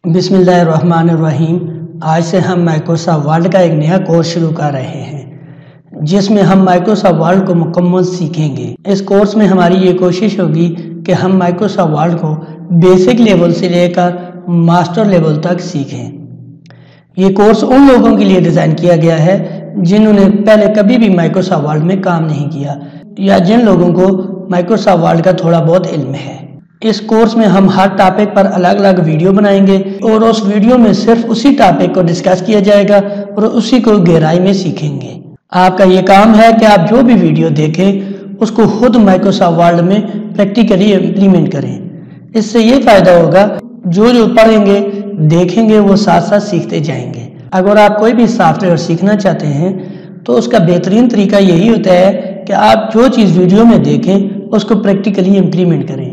बिस्मिल्लाहिर्रहमानिर्रहीम। आज से हम माइक्रोसॉफ्ट वर्ड का एक नया कोर्स शुरू कर रहे हैं जिसमें हम माइक्रोसॉफ्ट वर्ड को मुकम्मल सीखेंगे। इस कोर्स में हमारी ये कोशिश होगी कि हम माइक्रोसॉफ्ट वर्ड को बेसिक लेवल से लेकर मास्टर लेवल तक सीखें। ये कोर्स उन लोगों के लिए डिज़ाइन किया गया है जिन्होंने पहले कभी भी माइक्रोसॉफ्ट वर्ड में काम नहीं किया या जिन लोगों को माइक्रोसॉफ्ट वर्ड का थोड़ा बहुत इल्म है। इस कोर्स में हम हर टॉपिक पर अलग अलग वीडियो बनाएंगे और उस वीडियो में सिर्फ उसी टॉपिक को डिस्कस किया जाएगा और उसी को गहराई में सीखेंगे। आपका ये काम है कि आप जो भी वीडियो देखें उसको खुद माइक्रोसॉफ्ट वर्ड में प्रैक्टिकली इम्प्लीमेंट करें। इससे ये फ़ायदा होगा, जो पढ़ेंगे देखेंगे वो साथ साथ सीखते जाएंगे। अगर आप कोई भी सॉफ्टवेयर सीखना चाहते हैं तो उसका बेहतरीन तरीका यही होता है कि आप जो चीज़ वीडियो में देखें उसको प्रैक्टिकली इम्प्लीमेंट करें।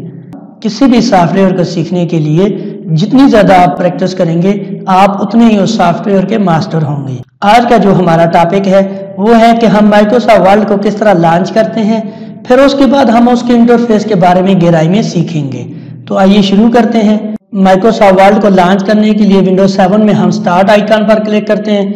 किसी भी सॉफ्टवेयर को सीखने के लिए जितनी ज़्यादा आप प्रैक्टिस करेंगे आप उतने ही उस सॉफ्टवेयर के मास्टर होंगे। आज का जो हमारा टॉपिक है वो है कि हम माइक्रोसॉफ्ट वर्ड को किस तरह लॉन्च करते हैं, फिर उसके बाद हम उसके इंटरफेस के बारे में गहराई में सीखेंगे। तो आइए शुरू करते हैं। माइक्रोसॉफ्ट वर्ड को लॉन्च करने के लिए विंडोज 7 में हम स्टार्ट आइकन पर क्लिक करते हैं,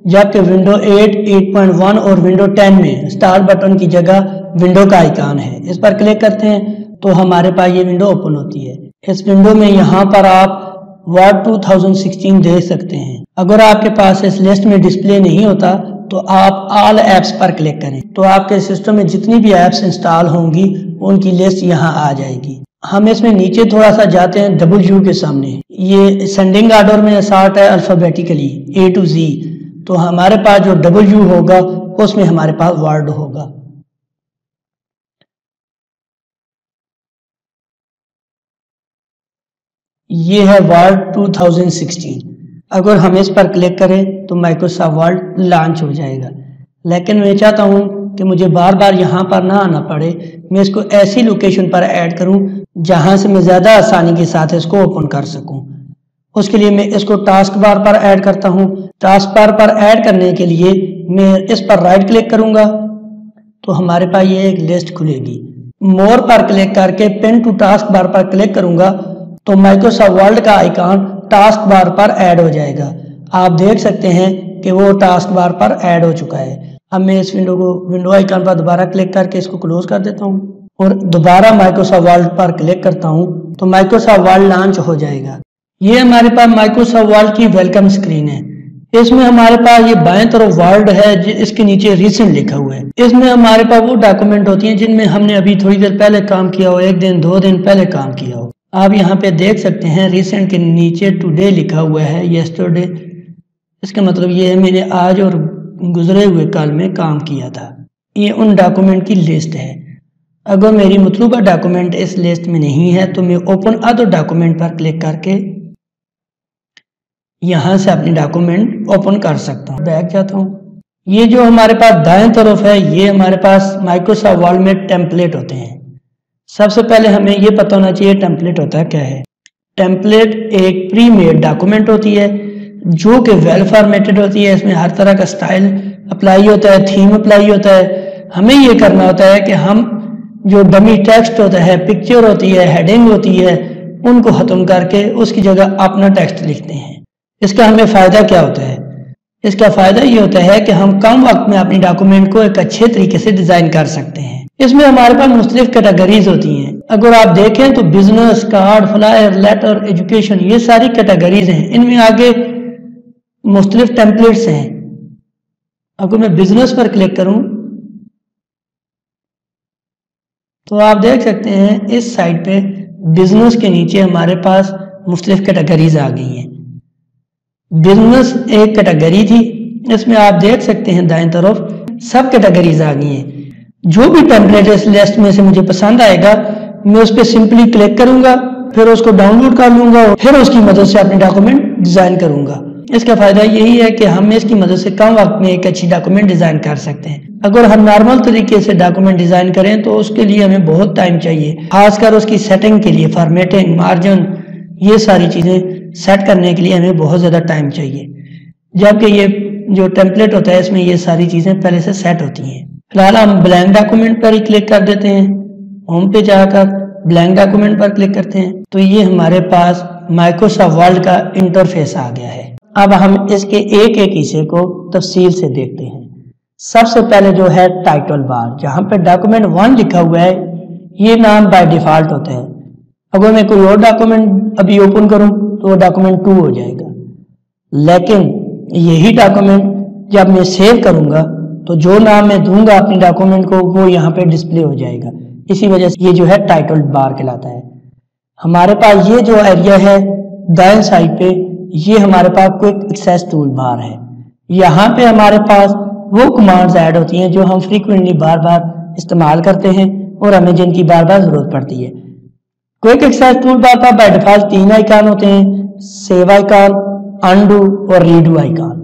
जबकि विंडो 8, 8.1 और विंडो 10 में स्टार्ट बटन की जगह विंडो का आइकन है। इस पर क्लिक करते हैं तो हमारे पास ये विंडो ओपन होती है। इस विंडो में यहाँ पर आप वर्ड 2016 देख सकते हैं। अगर आपके पास इस लिस्ट में डिस्प्ले नहीं होता तो आप ऑल ऐप्स पर क्लिक करें तो आपके सिस्टम में जितनी भी ऐप्स इंस्टॉल होंगी उनकी लिस्ट यहाँ आ जाएगी। हम इसमें नीचे थोड़ा सा जाते हैं W के सामने। ये सेंडिंग ऑर्डर में सॉर्ट है अल्फाबेटिकली A to Z, तो हमारे पास जो W होगा उसमें हमारे पास वर्ड होगा। ये है वर्ड 2016। अगर हम इस पर क्लिक करें तो माइक्रोसॉफ्ट वर्ड लॉन्च हो जाएगा, लेकिन मैं चाहता हूँ कि मुझे बार बार यहाँ पर ना आना पड़े। मैं इसको ऐसी लोकेशन पर ऐड करूँ जहाँ से मैं ज़्यादा आसानी के साथ इसको ओपन कर सकूँ। उसके लिए मैं इसको टास्क बार पर ऐड करता हूँ। टास्क बार पर ऐड करने के लिए मैं इस पर राइट क्लिक करूँगा तो हमारे पास ये एक लिस्ट खुलेगी। मोर पर क्लिक करके पिन टू टास्क बार पर क्लिक करूँगा तो माइक्रोसॉफ्ट वर्ड का आइकन टास्क बार पर ऐड हो जाएगा। आप देख सकते हैं कि वो टास्क बार पर ऐड हो चुका है। अब मैं इस विंडो आइकन पर दोबारा क्लिक करके इसको क्लोज कर देता हूँ और दोबारा माइक्रोसॉफ्ट वर्ड पर क्लिक करता हूँ तो माइक्रोसॉफ्ट वर्ड लॉन्च हो जाएगा। ये हमारे पास माइक्रोसॉफ्ट वर्ड की वेलकम स्क्रीन है। इसमें हमारे पास ये बाएं तरफ वर्ड है, इसके नीचे रिसेंट लिखा हुआ है। इसमें हमारे पास वो डॉक्यूमेंट होती हैं जिनमें हमने अभी थोड़ी देर पहले काम किया हो, 1 दिन 2 दिन पहले काम किया हो। आप यहाँ पे देख सकते हैं रिसेंट के नीचे टुडे लिखा हुआ है, येस्टरडे। इसका मतलब ये है मैंने आज और गुजरे हुए कल में काम किया था। ये उन डॉक्यूमेंट की लिस्ट है। अगर मेरी मतलूबा डॉक्यूमेंट इस लिस्ट में नहीं है तो मैं ओपन अदर डॉक्यूमेंट पर क्लिक करके यहाँ से अपनी डॉक्यूमेंट ओपन कर सकता हूँ। बैक जाता हूँ। ये जो हमारे पास दाएं तरफ है ये हमारे पास माइक्रोसॉफ्ट वर्ड में टेम्पलेट होते हैं। सबसे पहले हमें ये पता होना चाहिए टेम्पलेट होता है क्या है। टेम्पलेट एक प्री मेड डॉक्यूमेंट होती है जो कि वेल फॉर्मेटेड होती है। इसमें हर तरह का स्टाइल अप्लाई होता है, थीम अप्लाई होता है। हमें ये करना होता है कि हम जो डमी टेक्स्ट होता है, पिक्चर होती है, हेडिंग होती है, उनको ख़त्म करके उसकी जगह अपना टेक्स्ट लिखते हैं। इसका हमें फ़ायदा क्या होता है? इसका फ़ायदा ये होता है कि हम कम वक्त में अपनी डॉक्यूमेंट को एक अच्छे तरीके से डिज़ाइन कर सकते हैं। इसमें हमारे पास मुख्तलिफ कैटेगरीज होती हैं। अगर आप देखें तो business, card, flyer, letter, education, ये सारी कैटेगरीज हैं। इनमें आगे मुख्तलिफ टेम्पलेट्स हैं। अगर मैं बिजनेस पर क्लिक करूं तो आप देख सकते हैं इस साइड पे बिजनेस के नीचे हमारे पास मुख्तलिफ कैटेगरीज आ गई हैं। बिजनेस एक कैटेगरी थी, इसमें आप देख सकते हैं दाएं तरफ सब कैटेगरीज आ गई हैं। जो भी टेम्पलेट इस लिस्ट में से मुझे पसंद आएगा मैं उस पर सिंपली क्लिक करूंगा, फिर उसको डाउनलोड कर लूंगा और फिर उसकी मदद से अपने डॉक्यूमेंट डिज़ाइन करूंगा। इसका फ़ायदा यही है कि हम इसकी मदद से कम वक्त में एक अच्छी डॉक्यूमेंट डिज़ाइन कर सकते हैं। अगर हम नॉर्मल तरीके से डॉक्यूमेंट डिज़ाइन करें तो उसके लिए हमें बहुत टाइम चाहिए, खासकर उसकी सेटिंग के लिए, फॉर्मेटिंग, मार्जिन, ये सारी चीज़ें सेट करने के लिए हमें बहुत ज़्यादा टाइम चाहिए। जबकि ये जो टेम्पलेट होता है इसमें ये सारी चीज़ें पहले से सेट होती हैं। फिलहाल हम ब्लैंक डॉक्यूमेंट पर ही क्लिक कर देते हैं। होम पे जाकर ब्लैंक डॉक्यूमेंट पर क्लिक करते हैं तो ये हमारे पास माइक्रोसॉफ्ट वर्ड का इंटरफेस आ गया है। अब हम इसके एक एक हिस्से को तफसील से देखते हैं। सबसे पहले जो है टाइटल बार, जहां पे डॉक्यूमेंट 1 लिखा हुआ है, ये नाम बाय डिफॉल्ट होता है। अगर मैं कोई और डॉक्यूमेंट अभी ओपन करूं तो वो डॉक्यूमेंट 2 हो जाएगा, लेकिन यही डॉक्यूमेंट जब मैं सेव करूंगा तो जो नाम मैं दूंगा अपने डॉक्यूमेंट को वो यहाँ पे डिस्प्ले हो जाएगा। इसी वजह से ये जो है टाइटल बार कहलाता है। हमारे पास ये जो एरिया है दाएं साइड पे, ये हमारे पास क्विक एक्सेस टूल बार है। यहाँ पे हमारे पास वो कमांड्स ऐड होती हैं जो हम फ्रीक्वेंटली बार बार इस्तेमाल करते हैं और हमें जिनकी बार बार जरूरत पड़ती है। क्विक एक्सेस टूल बार पर बाय डिफॉल्ट 3 आइकन होते हैं, सेव आइकन, अनडू और redo icon.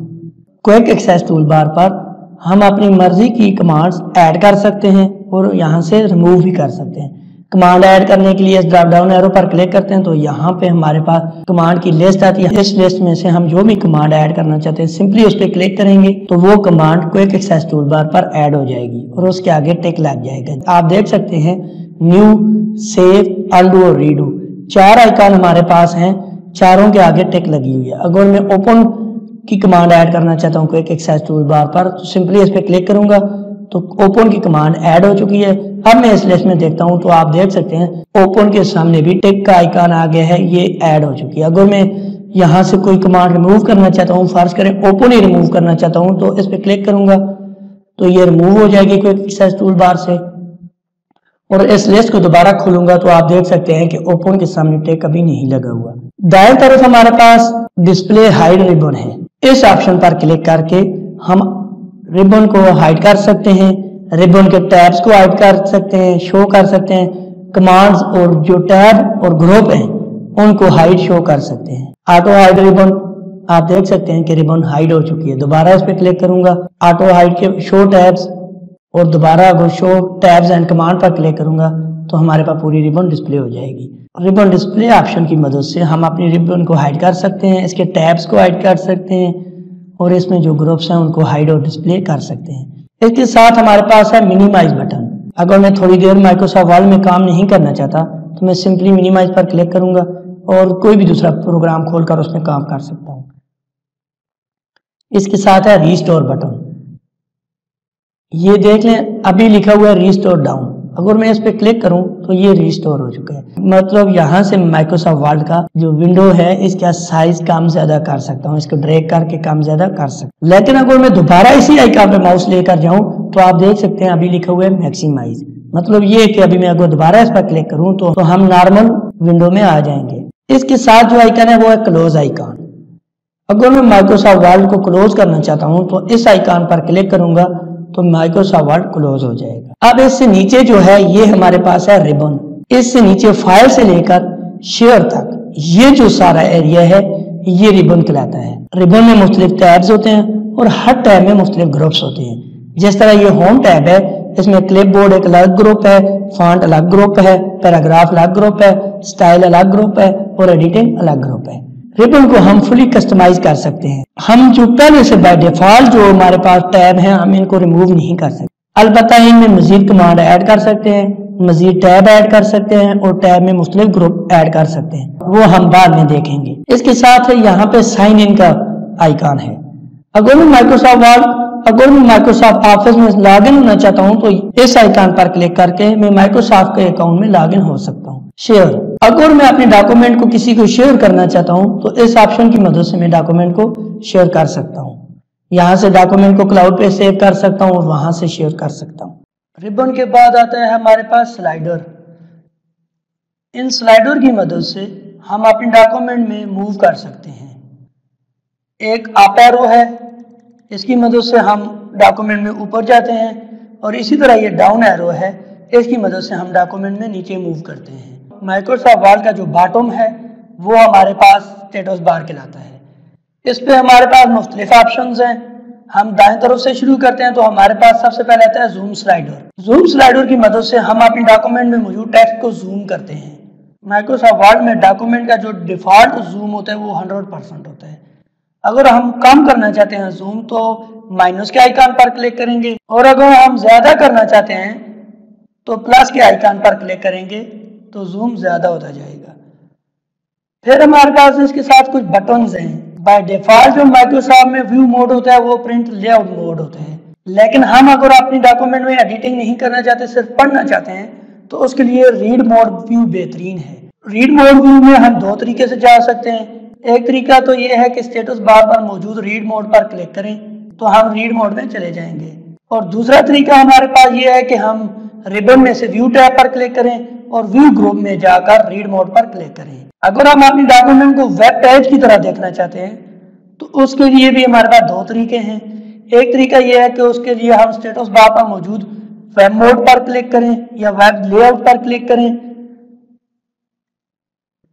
Quick access tool bar पर हम अपनी मर्जी की कमांड्स ऐड कर सकते हैं और यहाँ से रिमूव भी कर सकते हैं। कमांड ऐड करने के लिए इस ड्रॉप डाउन एरो पर क्लिक करते हैं तो यहाँ पे हमारे पास कमांड की लिस्ट आती है। इस लिस्ट में से हम जो भी कमांड ऐड करना चाहते हैं सिंपली उस पर क्लिक करेंगे तो वो command quick access tool bar पर ऐड हो जाएगी और उसके आगे टिक लग जाएगा। आप देख सकते हैं न्यू, सेव, अनडू और रीडू 4 आइकन हमारे पास हैं, चारों के आगे टिक लगी हुई है। अगर मैं ओपन की कमांड ऐड करना चाहता हूँ क्विक एक्सेस टूल बार पर तो सिंपली इस पर क्लिक करूंगा तो ओपन की कमांड ऐड हो चुकी है। अब मैं इस लिस्ट में देखता हूं तो आप देख सकते हैं ओपन के सामने भी टिक का आइकन आ गया है, ये ऐड हो चुकी है। अगर मैं यहां से कोई कमांड रिमूव करना चाहता हूं, फर्ज करें ओपन ही रिमूव करना चाहता हूं, तो इस पर क्लिक करूंगा तो ये रिमूव हो जाएगी क्विक एक्सेस टूल बार से। और इस लिस्ट को दोबारा खोलूंगा तो आप देख सकते हैं कि ओपन के सामने टिक अभी नहीं लगा हुआ। दाएं तरफ हमारे पास डिस्प्ले हाइड रिबन है। इस ऑप्शन पर क्लिक करके हम रिबन को हाइड कर सकते हैं, रिबन के टैब्स को हाइड कर सकते हैं, शो कर सकते हैं, कमांड्स और जो टैब और ग्रुप हैं उनको हाइड शो कर सकते हैं। ऑटो हाइड रिबन, आप देख सकते हैं कि रिबन हाइड हो चुकी है। दोबारा इस पर क्लिक करूंगा ऑटो हाइड के शो टैब्स और दोबारा अगर शो टैब्स एंड कमांड पर क्लिक करूंगा तो हमारे पास पूरी रिबन डिस्प्ले हो जाएगी। रिबन डिस्प्ले ऑप्शन की मदद से हम अपनी रिबन को हाइड कर सकते हैं, इसके टैब्स को हाइड कर सकते हैं और इसमें जो ग्रुप्स हैं उनको हाइड और डिस्प्ले कर सकते हैं। इसके साथ हमारे पास है मिनिमाइज बटन। अगर मैं थोड़ी देर माइक्रोसॉफ्ट वर्ड में काम नहीं करना चाहता तो मैं सिंपली मिनिमाइज पर क्लिक करूंगा और कोई भी दूसरा प्रोग्राम खोलकर उसमें काम कर सकता हूं। इसके साथ है रीस्टोर बटन। ये देख लें अभी लिखा हुआ है रीस्टोर डाउन। अगर मैं इस पर क्लिक करूं तो ये रिस्टोर हो चुका है। मतलब यहाँ से माइक्रोसॉफ्ट वर्ड का जो विंडो है इसका साइज कम ज्यादा कर सकता हूँ, इसको ड्रैग करके कम ज्यादा कर सकता हूँ। लेकिन अगर मैं दोबारा इसी आइकन पे माउस लेकर जाऊं तो आप देख सकते हैं अभी लिखा हुआ है मैक्सिमाइज। मतलब ये कि अभी मैं अगर दोबारा इस पर क्लिक करूं तो हम नॉर्मल विंडो में आ जाएंगे। इसके साथ जो आइकन है वो है क्लोज आइकन। अगर मैं माइक्रोसॉफ्ट वर्ड को क्लोज करना चाहता हूँ तो इस आइकन पर क्लिक करूंगा तो माइक्रोसॉफ्ट वर्ड क्लोज हो जाएगा। अब इससे नीचे जो है ये हमारे पास है रिबन। इससे नीचे फाइल से लेकर शेयर तक ये जो सारा एरिया है ये रिबन कहलाता है। रिबन में मुख्तलिफ टैब्स होते हैं और हर टैब में मुख्तलिफ ग्रुप्स होते हैं। जिस तरह ये होम टैब है, इसमें क्लिपबोर्ड एक अलग ग्रुप है, फॉन्ट अलग ग्रुप है, पैराग्राफ अलग ग्रुप है, स्टाइल अलग ग्रुप है और एडिटिंग अलग ग्रुप है। रिबन को हम फुली कस्टमाइज कर सकते हैं। हम जो पहले से बाय डिफॉल्ट जो हमारे पास टैब हैं हम इनको रिमूव नहीं कर सकते। अलबत्ता इनमें मजीद कमांड ऐड कर सकते हैं, मजीद टैब ऐड कर सकते हैं और टैब में मुख्तलिफ ग्रुप ऐड कर सकते हैं, वो हम बाद में देखेंगे। इसके साथ यहाँ पे साइन इन का आइकन है। अगर मैं माइक्रोसॉफ्ट ऑफिस में लॉग इन होना चाहता हूँ तो इस आइकन पर क्लिक करके मैं माइक्रोसॉफ्ट के अकाउंट में लॉग इन हो सकता हूँ। शेयर, अगर मैं अपने डॉक्यूमेंट को किसी को शेयर करना चाहता हूँ तो इस ऑप्शन की मदद से मैं डॉक्यूमेंट को शेयर कर सकता हूँ। यहाँ से डॉक्यूमेंट को क्लाउड पे सेव कर सकता हूँ और वहां से शेयर कर सकता हूँ। रिबन के बाद आता है हमारे पास स्लाइडर। इन स्लाइडर की मदद से हम अपने डॉक्यूमेंट में मूव कर सकते हैं। एक अप एरो है, इसकी मदद से हम डॉक्यूमेंट में ऊपर जाते हैं और इसी तरह ये डाउन एरो है, इसकी मदद से हम डॉक्यूमेंट में नीचे मूव करते हैं। माइक्रोसॉफ्ट वर्ड का जो बॉटम है वो हमारे पास स्टेटस बार कहलाता है। इस पे हमारे पास मुख्तलिफ ऑप्शंस हैं। हम दाएं तरफ से शुरू करते हैं तो हमारे पास सबसे पहले आता है जूम स्लाइडर। जूम स्लाइडर की मदद से हम अपने डॉक्यूमेंट में मौजूद टेक्स्ट को जूम करते हैं। माइक्रोसॉफ्ट वर्ड में डॉक्यूमेंट का जो डिफॉल्ट जूम होता है वो 100% होता है। अगर हम कम करना चाहते हैं जूम तो माइनस के आइकन पर क्लिक करेंगे और अगर हम ज्यादा करना चाहते हैं तो प्लस के आइकन पर क्लिक करेंगे तो जूम ज्यादा होता जाएगा। फिर हमारे पास इसके साथ कुछ बटन्स हैं। बाय डिफॉल्ट जो माइक्रोसॉफ्ट में व्यू मोड होता है वो प्रिंट लेआउट मोड होता है, लेकिन हम अगर अपनी डॉक्यूमेंट में एडिटिंग नहीं करना चाहते, सिर्फ पढ़ना चाहते हैं, तो उसके लिए रीड मोड व्यू बेहतरीन है। रीड मोड व्यू में हम दो तरीके से जा सकते हैं। एक तरीका तो ये है कि स्टेटस बार पर मौजूद रीड मोड पर क्लिक करें तो हम रीड मोड में चले जाएंगे, और दूसरा तरीका हमारे पास ये है कि हम रिबन में से व्यू टैब पर क्लिक करें और व्यू ग्रुप में जाकर रीड मोड पर क्लिक करें। अगर हम अपनी डॉक्यूमेंट को वेब पेज की तरह देखना चाहते हैं तो उसके लिए भी हमारे पास दो तरीके हैं। एक तरीका यह है कि उसके लिए हम स्टेटस बार पर मौजूद वेब मोड पर क्लिक करें या वेब लेआउट पर क्लिक करें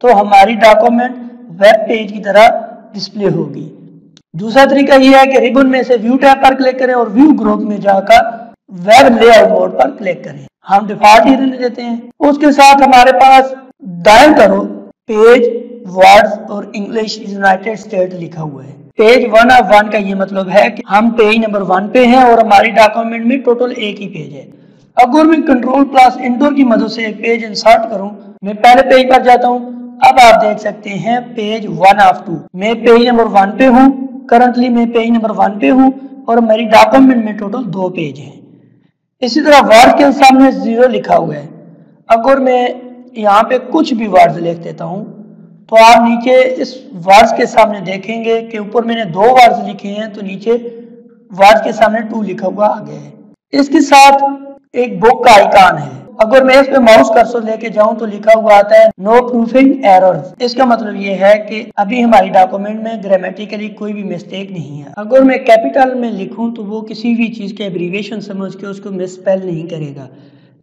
तो हमारी डॉक्यूमेंट वेब पेज की तरह डिस्प्ले होगी। दूसरा तरीका यह है कि रिबन में से व्यू टैब पर क्लिक करें और व्यू ग्रुप में जाकर वेब लेआउट मोड पर क्लिक करें। हम डिफॉल्ट ही रहने देते हैं। उसके साथ हमारे पास दाएं तरफ पेज, वर्ड्स और इंग्लिश यूनाइटेड स्टेट लिखा हुआ है। पेज 1 ऑफ 1 का ये मतलब है कि हम पेज नंबर 1 पे हैं और हमारी डॉक्यूमेंट में टोटल एक ही पेज है। अगर मैं कंट्रोल+इंटर की मदद से एक पेज इंसर्ट करूं, मैं पहले पेज पर जाता हूं। अब आप देख सकते हैं पेज 1 ऑफ 2। मैं पेज नंबर 1 पे हूं, करंटली मैं पेज नंबर 1 पे हूं और मेरी डॉक्यूमेंट में टोटल 2 पेज हैं। इसी तरह वर्ड के सामने 0 लिखा हुआ है। अगर मैं यहाँ पे कुछ भी वर्ड्स लिख देता हूँ तो आप नीचे इस वर्ड्स के सामने देखेंगे कि ऊपर मैंने 2 वर्ड्स लिखे हैं तो नीचे वर्ड्स के सामने 2 लिखा हुआ आ गया है। इसके साथ एक बुक का आइकॉन है। अगर मैं इस पे माउस कर्सर लेके जाऊं तो लिखा हुआ आता है नो प्रूफिंग एरर्स। इसका मतलब ये है कि अभी हमारी डॉक्यूमेंट में ग्रामेटिकली कोई भी मिस्टेक नहीं है। अगर मैं कैपिटल में लिखूं तो वो किसी भी चीज के एब्रीविएशन समझ के उसको मिसस्पेल नहीं करेगा,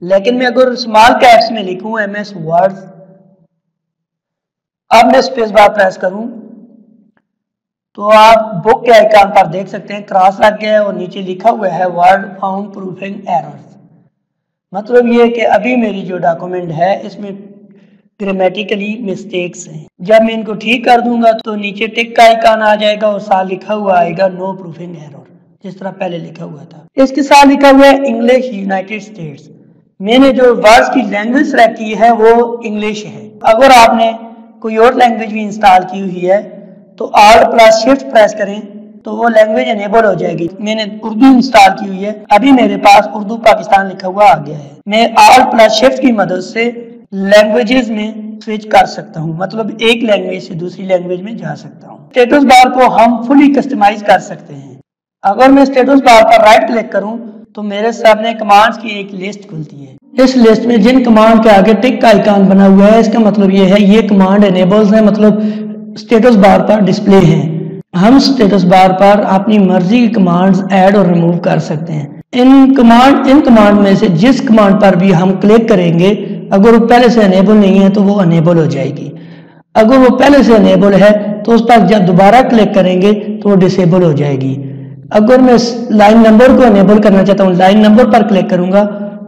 लेकिन मैं अगर स्मॉल कैप्स में लिखूं MS वर्ड्स, अब मैं स्पेस बार प्रेस करूं तो आप बुक के आइकॉन पर देख सकते हैं क्रॉस लग गया है और नीचे लिखा हुआ है वर्ड फाउंड प्रूफिंग एरर्स। मतलब ये कि अभी मेरी जो डॉक्यूमेंट है इसमें ग्रामेटिकली मिस्टेक्स हैं। जब मैं इनको ठीक कर दूंगा तो नीचे टिक का आइकॉन आ जाएगा और साथ लिखा हुआ आएगा नो प्रूफिंग एरर, जिस तरह पहले लिखा हुआ था। इसके साथ लिखा हुआ है इंग्लिश यूनाइटेड स्टेट्स। मैंने जो वर्ड्स की लैंग्वेज सेलेक्ट की है वो इंग्लिश है। अगर आपने कोई और लैंग्वेज भी इंस्टॉल की हुई है तो Alt+Shift प्रेस करें तो वो लैंग्वेज एनेबल हो जाएगी। मैंने उर्दू इंस्टॉल की हुई है, अभी मेरे पास उर्दू पाकिस्तान लिखा हुआ आ गया है। मैं Alt+Shift की मदद से लैंग्वेजेस में स्विच कर सकता हूँ, मतलब एक लैंग्वेज से दूसरी लैंग्वेज में जा सकता हूँ। स्टेटस बार को हम फुली कस्टमाइज कर सकते हैं। अगर मैं स्टेटस बार पर राइट क्लिक करूँ तो मेरे सामने कमांड्स की एक लिस्ट खुलती है। इस लिस्ट में जिन कमांड के आगे टिक का आइकॉन बना हुआ है इसका मतलब ये है ये कमांड एनेबल्स है, मतलब स्टेटस बार पर डिस्प्ले हैं। हम स्टेटस बार पर अपनी मर्जी की कमांड्स ऐड और रिमूव कर सकते हैं। इन कमांड में से जिस कमांड पर भी हम क्लिक करेंगे अगर वो पहले से अनेबल नहीं है तो वो अनेबल हो जाएगी। अगर वो पहले से अनेबल है तो उस पर जब दोबारा क्लिक करेंगे तो वो डिसेबल हो जाएगी। अगर मैं लाइन नंबर को अनेबल करना चाहता हूँ, लाइन नंबर पर क्लिक करूंगा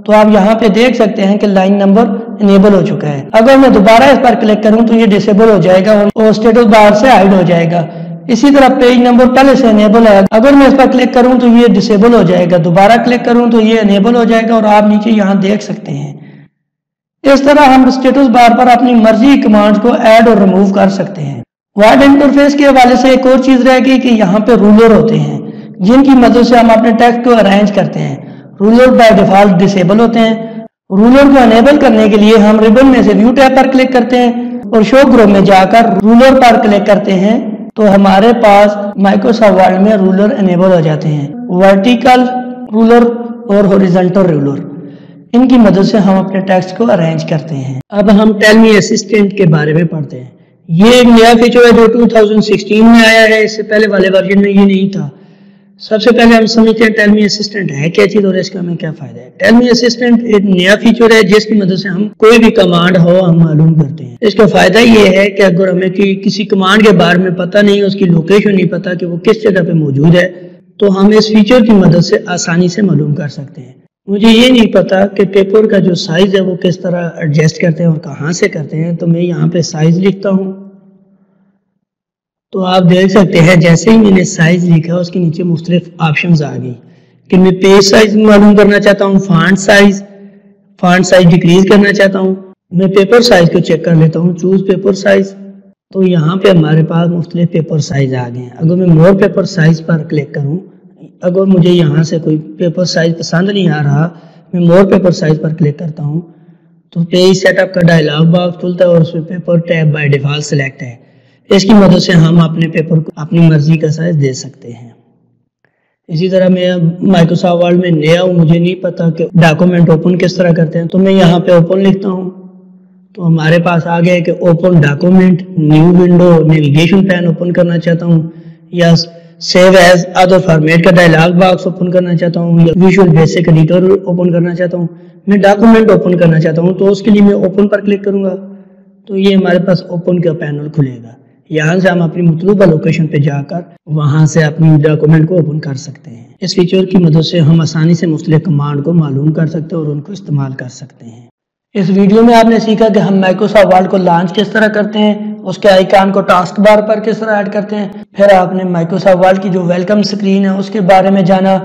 तो आप यहाँ पे देख सकते हैं कि लाइन नंबर इनेबल हो चुका है। अगर मैं दोबारा इस पर क्लिक करूं तो ये डिसेबल हो जाएगा और स्टेटस बार से हाइड हो जाएगा। इसी तरह पेज नंबर पहले से इनेबल है, अगर मैं इस पर क्लिक करूं तो ये डिसेबल हो जाएगा, दोबारा क्लिक करूं तो ये इनेबल हो जाएगा और आप नीचे यहाँ देख सकते हैं। इस तरह हम स्टेटस बार पर अपनी मर्जी की कमांड्स को ऐड और रिमूव कर सकते हैं। वर्ड इंटरफेस के हवाले से एक और चीज रह गई कि यहाँ पे रूलर होते हैं जिनकी मदद से हम अपने टेक्स्ट को अरेंज करते हैं। रूलर बाय डिफॉल्ट डिसेबल होते हैं। रूलर को अनेबल करने के लिए हम रिबन में से व्यू टैब पर क्लिक करते हैं और शो ग्रुप में जाकर रूलर पर क्लिक करते हैं तो हमारे पास माइक्रोसॉफ्ट वर्ड में रूलर अनेबल हो जाते हैं। वर्टिकल रूलर और हॉरिजॉन्टल रूलर, इनकी मदद से हम अपने टेक्स्ट को अरेंज करते हैं। अब हम टेल मी असिस्टेंट के बारे में पढ़ते हैं। ये एक नया फीचर है जो 2016 में आया है, इससे पहले वाले वर्जन में ये नहीं था। सबसे पहले हम समझते हैं टेल मी असिस्टेंट है क्या चीज और इसका हमें क्या फायदा है। टेल मी असिस्टेंट एक नया फीचर है जिसकी मदद से हम कोई भी कमांड हो हम मालूम करते हैं। इसका फायदा ये है कि अगर हमें किसी कमांड के बारे में पता नहीं, उसकी लोकेशन नहीं पता कि वो किस जगह पे मौजूद है, तो हम इस फीचर की मदद से आसानी से मालूम कर सकते हैं। मुझे ये नहीं पता कि पेपर का जो साइज है वो किस तरह एडजस्ट करते हैं और कहाँ से करते हैं, तो मैं यहाँ पे साइज लिखता हूँ तो आप देख सकते हैं जैसे ही मैंने साइज लिखा उसके नीचे मुख्तलिफ ऑप्शंस आ गई कि मैं पेज साइज मालूम करना चाहता हूँ, फॉन्ट साइज डिक्रीज करना चाहता हूँ। मैं पेपर साइज को चेक कर लेता हूँ, चूज पेपर साइज। तो यहाँ पे हमारे पास मुख्तलिफ पेपर साइज़ आ गए हैं। अगर मैं मोर पेपर साइज़ पर क्लिक करूँ, अगर मुझे यहाँ से कोई पेपर साइज़ पसंद नहीं आ रहा, मैं मोर पेपर साइज़ पर क्लिक करता हूँ तो पेज सेटअप का डायलॉग बॉक्स खुलता है और उसमें paper tab by default select है। इसकी मदद से हम अपने पेपर को अपनी मर्ज़ी का साइज़ दे सकते हैं। इसी तरह मैं माइक्रोसॉफ्ट वर्ड में नया हूँ, मुझे नहीं पता कि डॉक्यूमेंट ओपन किस तरह करते हैं, तो मैं यहाँ पे ओपन लिखता हूँ तो हमारे पास आ गया है कि open document, new window, navigation pan open करना चाहता हूँ या सेव एज अदर फॉर्मेट का डायलॉग बॉक्स ओपन करना चाहता हूँ या विजुअल बेसिक एडिटर ओपन करना चाहता हूँ। मैं डॉक्यूमेंट ओपन करना चाहता हूँ तो उसके लिए मैं ओपन पर क्लिक करूँगा तो ये हमारे पास ओपन का पैनल खुलेगा। यहाँ से हम अपनी मतलूबा लोकेशन पे जाकर वहाँ से अपनी डॉक्यूमेंट को ओपन कर सकते हैं। इस फीचर की मदद से हम आसानी से मुख्तलिफ कमांड को मालूम कर सकते हैं और उनको इस्तेमाल कर सकते हैं। इस वीडियो में आपने सीखा कि हम माइक्रोसॉफ्ट वर्ड को लॉन्च किस तरह करते हैं, उसके आइकन को टास्क बार पर किस तरह ऐड करते हैं। फिर आपने माइक्रोसॉफ्ट वर्ड की जो वेलकम स्क्रीन है उसके बारे में जाना,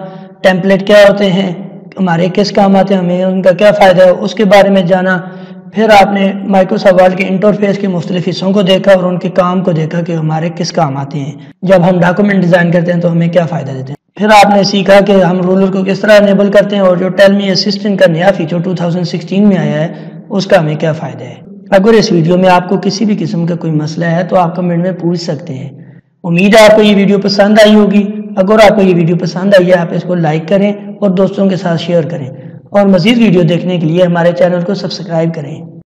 टेम्पलेट क्या होते हैं, हमारे किस काम आते हैं, हमें उनका क्या फ़ायदा है उसके बारे में जाना। फिर आपने माइक्रोसॉफ्ट वर्ड के इंटरफेस के मुख्तलिफ हिस्सों को देखा और उनके काम को देखा कि हमारे किस काम आते हैं। जब हम डॉक्यूमेंट डिज़ाइन करते हैं तो हमें क्या फ़ायदा देते हैं। फिर आपने सीखा कि हम रूलर को किस तरह इनेबल करते हैं और जो टेल मी असिस्टेंट का नया फीचर 2016 में आया है उसका हमें क्या फ़ायदा है। अगर इस वीडियो में आपको किसी भी किस्म का कोई मसला है तो आप कमेंट में पूछ सकते हैं। उम्मीद है आपको ये वीडियो पसंद आई होगी। अगर आपको ये वीडियो पसंद आई है आप इसको लाइक करें और दोस्तों के साथ शेयर करें और मज़ीद वीडियो देखने के लिए हमारे चैनल को सब्सक्राइब करें।